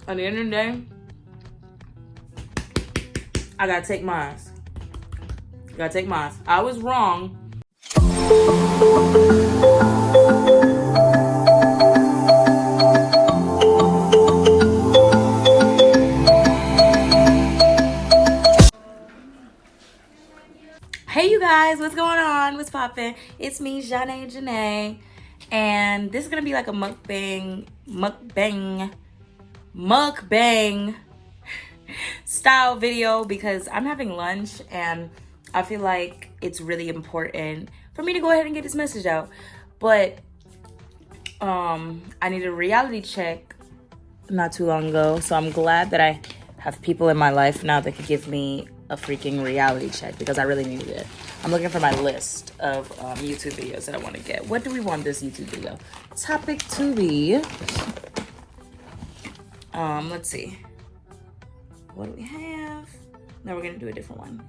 At the end of the day, I gotta take mine. I was wrong. Hey you guys, what's going on? What's poppin'? It's me, Janae, and this is gonna be like a mukbang style video because I'm having lunch and I feel like it's really important for me to go ahead and get this message out. But I needed a reality check not too long ago, so I'm glad that I have people in my life now that could give me a freaking reality check because I really needed it. I'm looking for my list of YouTube videos that I want to get. What do we want this YouTube video topic to be? Let's see. What do we have? Now we're gonna do a different one.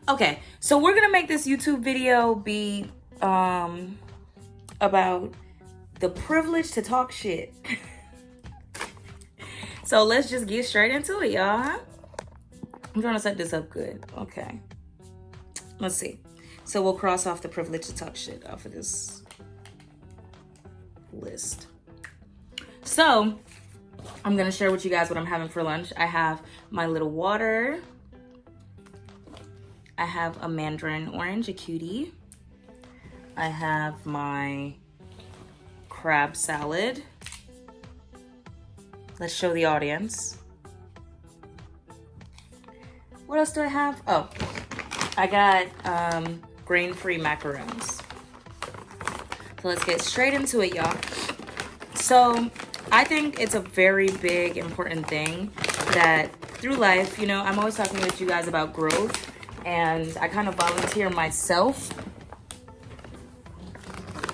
Okay, so we're gonna make this YouTube video be about the privilege to talk shit. So let's just get straight into it, y'all, huh? I'm trying to set this up good. Okay. Let's see. So we'll cross off the privilege to talk shit off of this list. So I'm gonna share with you guys what I'm having for lunch. I have my little water. I have a mandarin orange, a cutie. I have my crab salad. Let's show the audience. What else do I have? Oh, I got grain-free macarons. So let's get straight into it, y'all. So I think it's a very big, important thing that through life, you know, I'm always talking with you guys about growth, and I kind of volunteer myself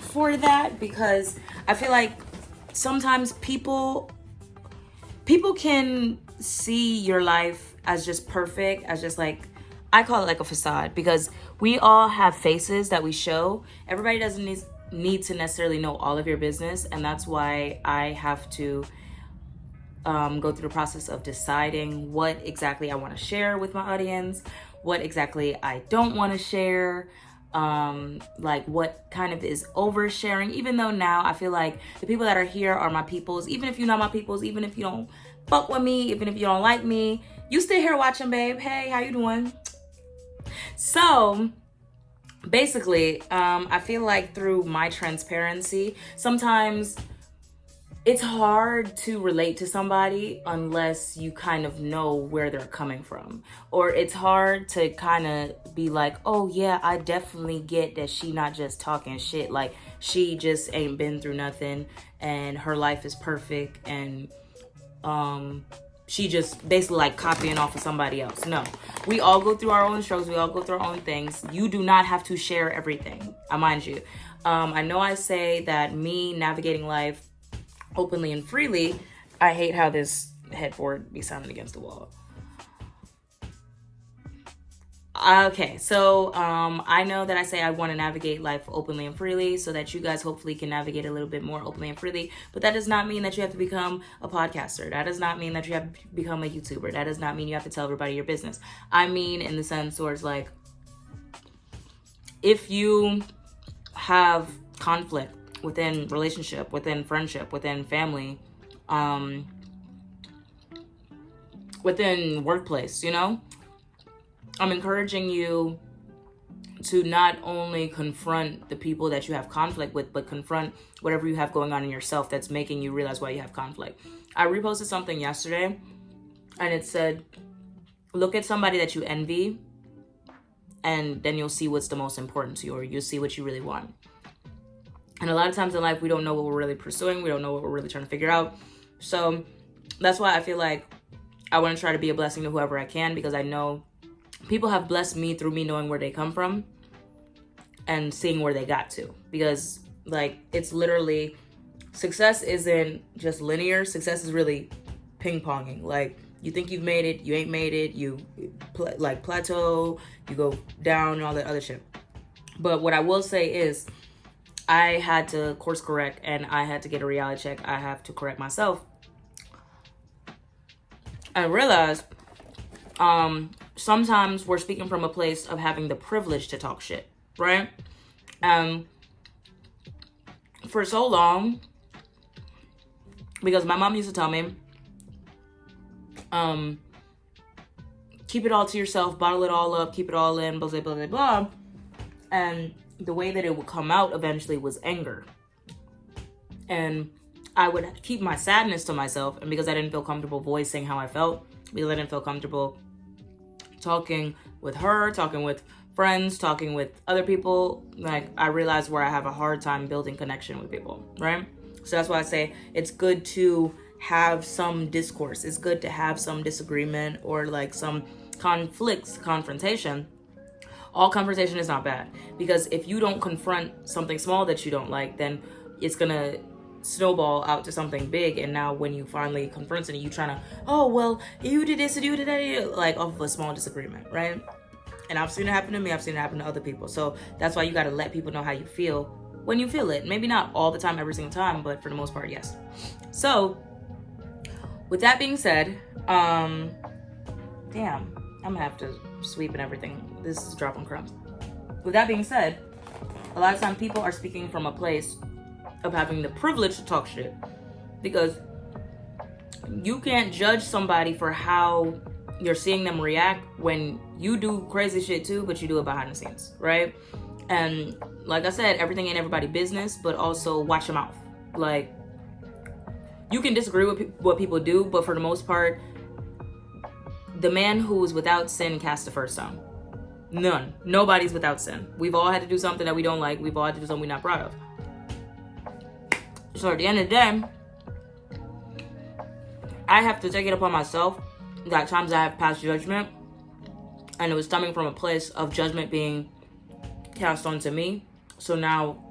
for that because I feel like sometimes people can see your life as just perfect, as just like, I call it like a facade, because we all have faces that we show. Everybody doesn't need to necessarily know all of your business, and that's why I have to go through the process of deciding what exactly I want to share with my audience, what exactly I don't want to share, like what kind of is oversharing. Even though now I feel like the people that are here are my peoples, even if you're not my peoples, even if you don't fuck with me, even if you don't like me, you still here watching, babe. Hey, how you doing? So basically, I feel like through my transparency, sometimes it's hard to relate to somebody unless you kind of know where they're coming from. Or it's hard to kind of be like, oh yeah, I definitely get that she not just talking shit. Like she just ain't been through nothing and her life is perfect and she just basically like copying off of somebody else. No, we all go through our own struggles. We all go through our own things. You do not have to share everything. I mind you. I know I say that me navigating life openly and freely. I hate how this headboard be sounding against the wall. Okay, so I know that I say I want to navigate life openly and freely so that you guys hopefully can navigate a little bit more openly and freely, but that does not mean that you have to become a podcaster. That does not mean that you have to become a YouTuber. That does not mean you have to tell everybody your business. I mean in the sense where it's like, if you have conflict within relationship, within friendship, within family, within workplace, you know, I'm encouraging you to not only confront the people that you have conflict with, but confront whatever you have going on in yourself that's making you realize why you have conflict. I reposted something yesterday and it said, look at somebody that you envy and then you'll see what's the most important to you, or you'll see what you really want. And a lot of times in life, we don't know what we're really pursuing. We don't know what we're really trying to figure out. So that's why I feel like I want to try to be a blessing to whoever I can, because I know people have blessed me through me knowing where they come from and seeing where they got to. Because like, it's literally, success isn't just linear. Success is really ping-ponging. Like You think you've made it, you ain't made it. You like plateau, you go down and all that other shit. But what I will say is I had to course correct and I had to get a reality check. I have to correct myself. I realized sometimes we're speaking from a place of having the privilege to talk shit, right? For so long, because my mom used to tell me, keep it all to yourself, bottle it all up, keep it all in, blah, blah, blah, blah, blah. And the way that it would come out eventually was anger. And I would keep my sadness to myself. And because I didn't feel comfortable voicing how I felt, because I didn't feel comfortable talking with her, talking with friends, talking with other people, like I realized where I have a hard time building connection with people, right? So that's why I say it's good to have some discourse. It's good to have some disagreement or like some confrontation. All confrontation is not bad, because if you don't confront something small that you don't like, then it's gonna snowball out to something big. And now when you finally confront it, you trying to, oh well, you did this and you did that, like off of a small disagreement, right? And I've seen it happen to me, I've seen it happen to other people. So that's why you got to let people know how you feel when you feel it. Maybe not all the time, every single time, but for the most part, yes. So with that being said, damn, I'm gonna have to sweep and everything. This is dropping crumbs. With that being said, a lot of times people are speaking from a place of having the privilege to talk shit, because you can't judge somebody for how you're seeing them react when you do crazy shit too, but you do it behind the scenes, right? And like I said, everything ain't everybody's business, but also watch your mouth. Like, you can disagree with what people do, but for the most part, the man who is without sin cast the first stone. None. Nobody's without sin. We've all had to do something that we don't like. We've all had to do something we're not proud of. So at the end of the day, I have to take it upon myself that at times I have passed judgment, and it was coming from a place of judgment being cast onto me. So now,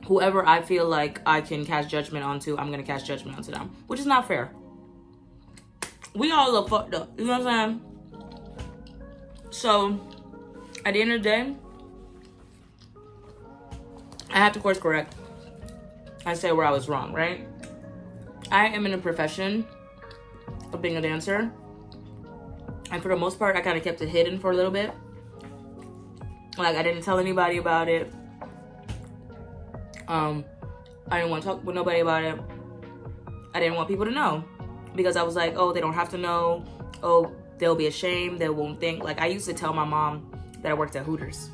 whoever I feel like I can cast judgment onto, I'm going to cast judgment onto them, which is not fair. We all look fucked up. You know what I'm saying? So, at the end of the day, I have to course correct. I say where I was wrong, right? I am in a profession of being a dancer. And for the most part, I kind of kept it hidden for a little bit. Like, I didn't tell anybody about it. I didn't want to talk with nobody about it. I didn't want people to know, because I was like, oh, they don't have to know. Oh, they'll be ashamed. They won't think. Like, I used to tell my mom that I worked at Hooters.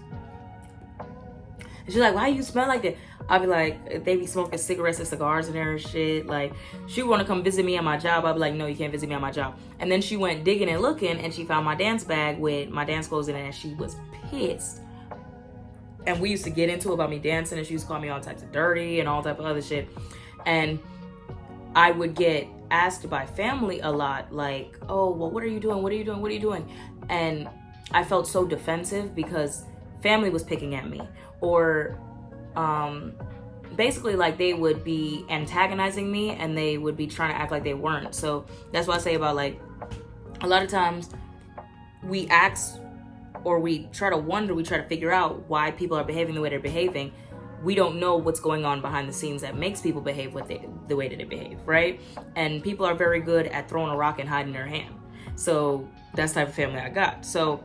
And she's like, why you smell like that? I'd be like, they be smoking cigarettes and cigars in there and shit. Like, she would want to come visit me at my job. I'd be like, no, you can't visit me at my job. And then she went digging and looking, and she found my dance bag with my dance clothes in it, and she was pissed. And we used to get into it about me dancing, and she used to call me all types of dirty and all type of other shit. And I would get asked by family a lot, like, oh, well, what are you doing? What are you doing? What are you doing? And I felt so defensive because family was picking at me, or basically like they would be antagonizing me and they would be trying to act like they weren't. So that's what I say about, like, a lot of times we ask, or we try to wonder, we try to figure out why people are behaving the way they're behaving. We don't know what's going on behind the scenes that makes people behave the way that they behave, right? And people are very good at throwing a rock and hiding their hand. So that's the type of family I got. So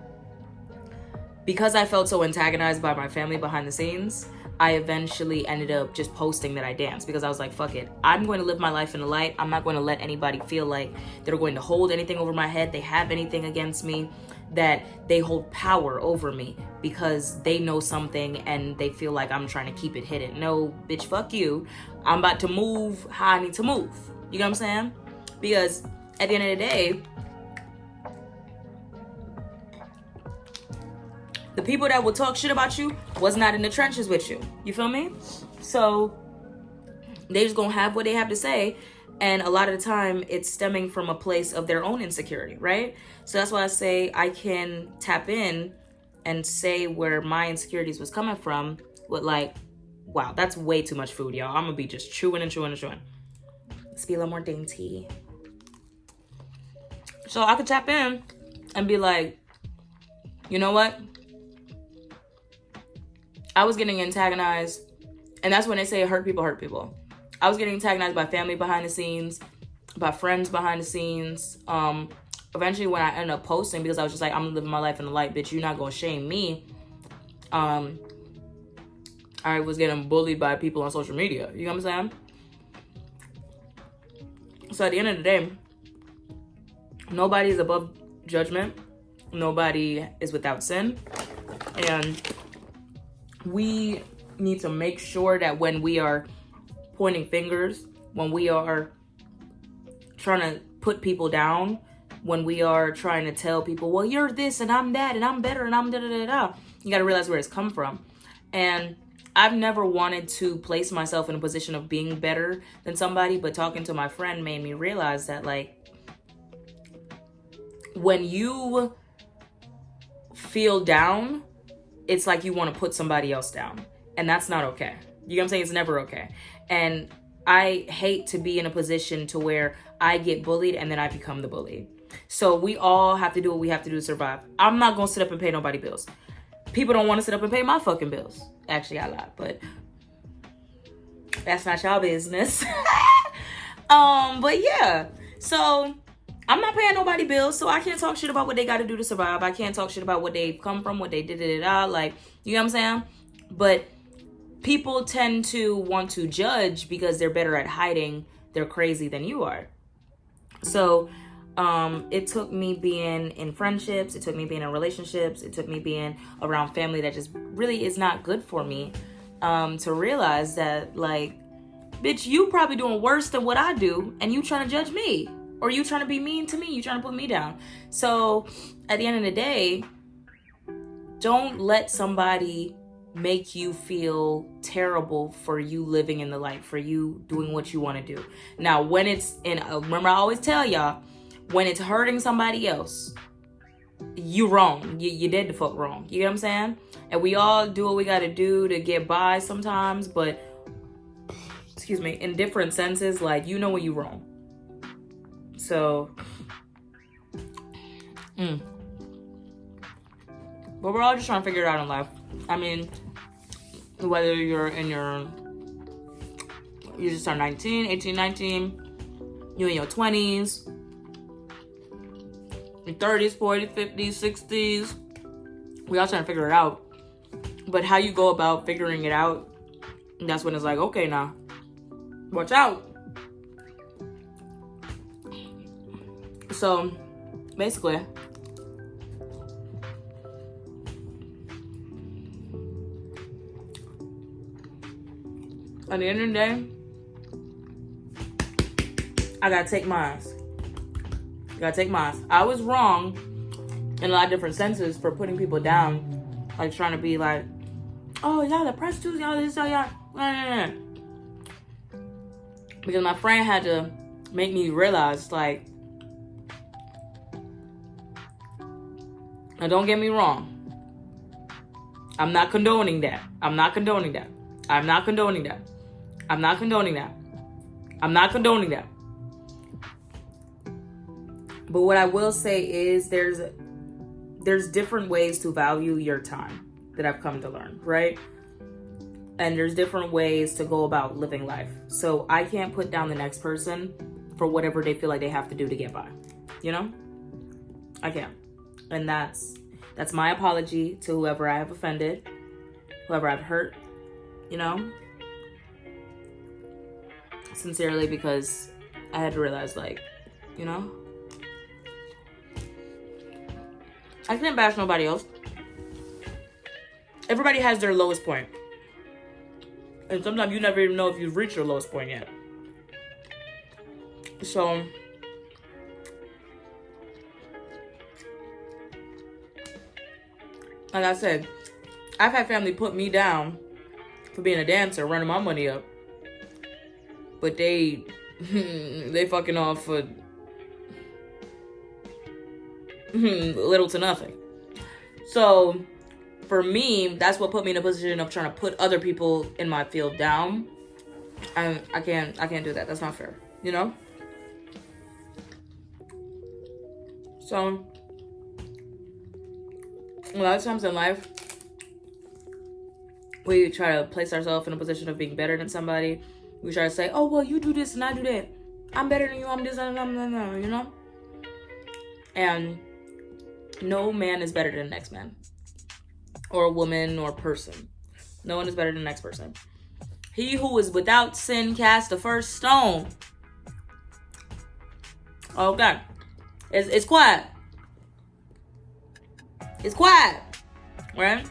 because I felt so antagonized by my family behind the scenes, I eventually ended up just posting that I danced, because I was like, fuck it. I'm going to live my life in the light. I'm not going to let anybody feel like they're going to hold anything over my head. They have anything against me, that they hold power over me because they know something and they feel like I'm trying to keep it hidden. No, bitch, fuck you. I'm about to move how I need to move. You know what I'm saying? Because at the end of the day, the people that will talk shit about you was not in the trenches with you. You feel me? So they just gonna have what they have to say. And a lot of the time it's stemming from a place of their own insecurity, right? So that's why I say I can tap in and say where my insecurities was coming from with, like, wow, that's way too much food, y'all. I'm gonna be just chewing and chewing and chewing. Let's be a little more dainty. So I could tap in and be like, you know what? I was getting antagonized. And that's when they say hurt people hurt people. I was getting antagonized by family behind the scenes, by friends behind the scenes. Eventually when I ended up posting, because I was just like, I'm living my life in the light, bitch, you're not gonna shame me. I was getting bullied by people on social media. You know what I'm saying? So at the end of the day, nobody is above judgment. Nobody is without sin. And we need to make sure that when we are pointing fingers, when we are trying to put people down, when we are trying to tell people, well, you're this and I'm that and I'm better and I'm da-da-da-da, you got to realize where it's come from. And I've never wanted to place myself in a position of being better than somebody, but talking to my friend made me realize that, like, when you feel down, it's like you want to put somebody else down. And that's not okay. You know what I'm saying? It's never okay. And I hate to be in a position to where I get bullied and then I become the bully. So we all have to do what we have to do to survive. I'm not going to sit up and pay nobody bills. People don't want to sit up and pay my fucking bills. Actually, I lied, but that's not y'all business. But yeah. So I'm not paying nobody bills, so I can't talk shit about what they got to do to survive. I can't talk shit about what they've come from, what they did, like, you know what I'm saying? But people tend to want to judge because they're better at hiding they're crazy than you are. So it took me being in friendships, it took me being in relationships, it took me being around family that just really is not good for me, to realize that, like, bitch, you probably doing worse than what I do, and you trying to judge me, or you trying to be mean to me, you trying to put me down. So at the end of the day, don't let somebody make you feel terrible for you living in the light, for you doing what you want to do. Now, when it's in, remember I always tell y'all, when it's hurting somebody else, you wrong. You did the fuck wrong. You know what I'm saying? And we all do what we got to do to get by sometimes, but, excuse me, in different senses, like, you know when you wrong. So, but we're all just trying to figure it out in life. I mean, whether you're in you just turned 19, 18, 19, you in your 20s, your 30s, 40s, 50s, 60s, we all trying to figure it out. But how you go about figuring it out, that's when it's like, okay, now, watch out. So, basically, at the end of the day, I gotta take mine. I was wrong in a lot of different senses for putting people down, like trying to be like, oh, y'all the prostitutes, y'all this, y'all. Because my friend had to make me realize, like, now don't get me wrong, I'm not condoning that. But what I will say is there's different ways to value your time that I've come to learn, right? And there's different ways to go about living life. So I can't put down the next person for whatever they feel like they have to do to get by. You know? I can't. And that's my apology to whoever I have offended, whoever I've hurt, you know? Sincerely, because I had to realize, like, you know? I can't bash nobody else. Everybody has their lowest point. And sometimes you never even know if you've reached your lowest point yet. So, like I said, I've had family put me down for being a dancer, running my money up. But they fucking off for little to nothing. So for me, that's what put me in a position of trying to put other people in my field down. I can't do that. That's not fair, you know? So, a lot of times in life, we try to place ourselves in a position of being better than somebody. We try to say, oh, well, you do this and I do that. I'm better than you, I'm this, you know? And no man is better than the next man. Or a woman or person. No one is better than the next person. He who is without sin cast the first stone. Okay. It's quiet. It's quiet. Right?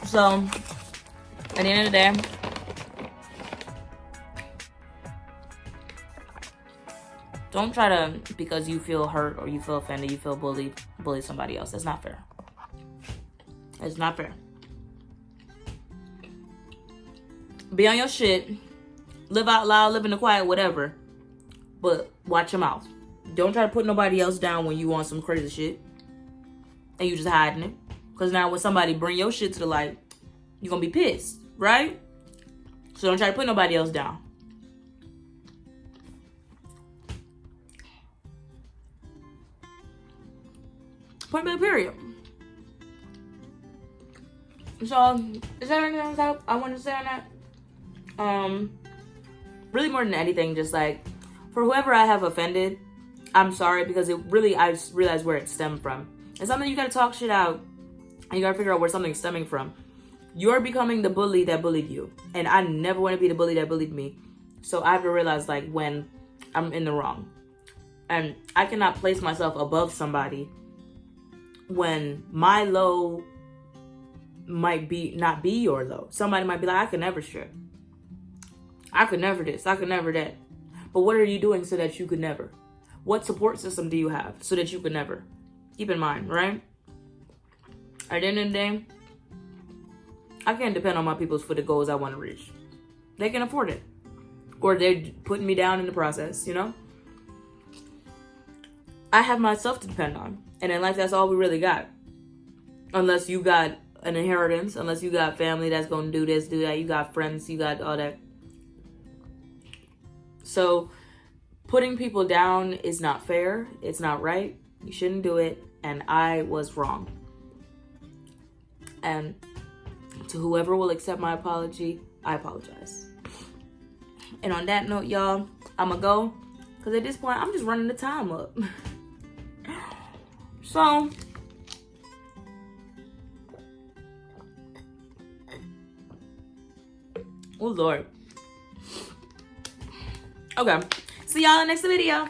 So, at the end of the day, don't try to, because you feel hurt or you feel offended, you feel bullied, bully somebody else. That's not fair. It's not fair. Be on your shit. Live out loud, live in the quiet, whatever. But watch your mouth. Don't try to put nobody else down when you want some crazy shit. And you just hiding it. Because now when somebody bring your shit to the light, you're going to be pissed, right? So don't try to put nobody else down. Point blank period. So, is there anything else I want to say on that? Really more than anything, just like, for whoever I have offended, I'm sorry, because it really, I just realized where it stemmed from. It's something you gotta talk shit out, and you gotta figure out where something's stemming from. You're becoming the bully that bullied you, and I never want to be the bully that bullied me. So I have to realize, like, when I'm in the wrong. And I cannot place myself above somebody when my low might be not be your low. Somebody might be like, I could never strip. I could never this. I could never that. But what are you doing so that you could never? What support system do you have so that you could never? Keep in mind, right? At the end of the day, I can't depend on my people for the goals I want to reach. They can afford it. Or they're putting me down in the process, you know? I have myself to depend on. And in life, that's all we really got. Unless you got an inheritance, unless you got family that's going to do this, do that, you got friends, you got all that. So putting people down is not fair. It's not right. You shouldn't do it. And I was wrong. And to whoever will accept my apology, I apologize. And on that note, y'all, I'm going to go. Because at this point, I'm just running the time up. So, oh Lord. Okay. See y'all in the next video.